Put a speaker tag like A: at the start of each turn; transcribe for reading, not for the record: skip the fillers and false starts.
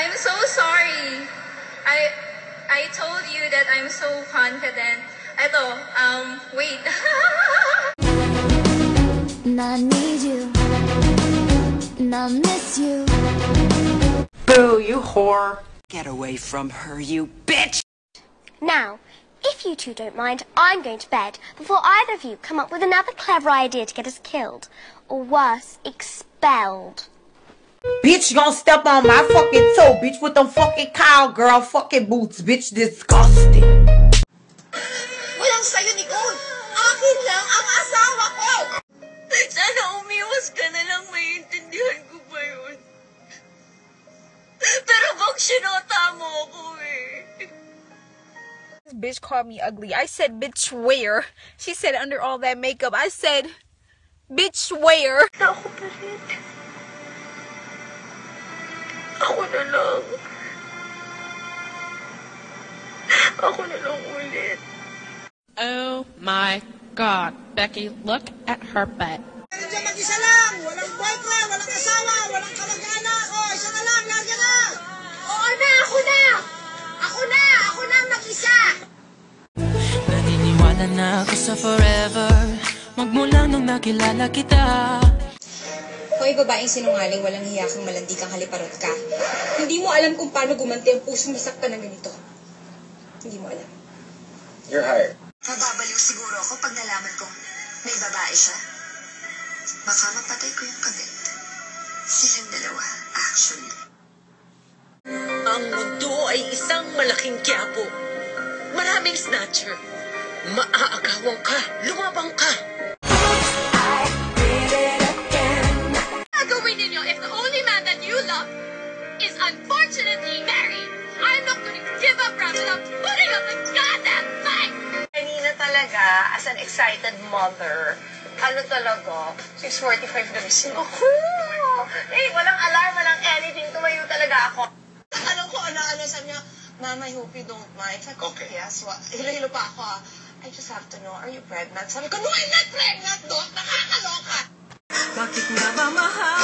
A: I'm so sorry. I told you that I'm so confident. Eto, wait.
B: And I need you, and I miss you.
C: Boo, you whore. Get away from her, you bitch!
D: Now, if you two don't mind, I'm going to bed before either of you come up with another clever idea to get us killed. Or worse, expelled.
E: Bitch, you gonna step on my fucking toe, bitch, with them fucking cowgirl fucking boots, bitch, disgusting.
F: Walang sayo, Nicole. Akin lang ang asawa ko.
A: Sana umiwas ka na lang, maiintindihan ko ba yun? Pero bang sinota mo ako eh.
G: This bitch called me ugly. I said, bitch, where? She said, under all that makeup. I said, bitch, where?
A: Ako pa rin. Ako na lang. Ako na lang ulit.
H: Oh my God, Becky, look at her butt.
F: Diyan mag-isa lang. Walang boyfriend, walang asawa, walang kamag-anak. O, isa na lang, larga na. Oo na, ako na. Ako na ang mag-isa.
I: Naniniwala na ako sa forever, magmula nung nakilala kita.
J: Hoy, babaeng sinungaling, walang hiya kang malandi kang haliparot ka. Hindi mo alam kung paano gumanti ang pusong masaktan ng ganito. Hindi mo alam.
K: You're hired.
J: Mababaliw siguro ako pag nalaman kong may babae siya. Baka mapatay ko yung kabit. Silang dalawa, actually.
F: Ang mundo ay isang malaking quiapo. Maraming snatcher. Maaagawan ka, lumabang ka.
A: Gagawin ninyo if the only man that you love is unfortunately married. I'm not going to give up without putting up a goddamn fight!
F: Kanina talaga, as an excited mother, ano talaga, 6:45 na gising ako. Eh, walang alarm, walang anything, tumayo talaga ako. Alam ko, ano, sabi niya, Mama, I hope you don't mind. Sabi ko,
K: Okay.
F: Yes, hilo-hilo pa ako. I just have to know, are you pregnant? Sabi ko, no, I'm not pregnant, Doc. Nakakaloka.
I: Bakit nga ba mahal?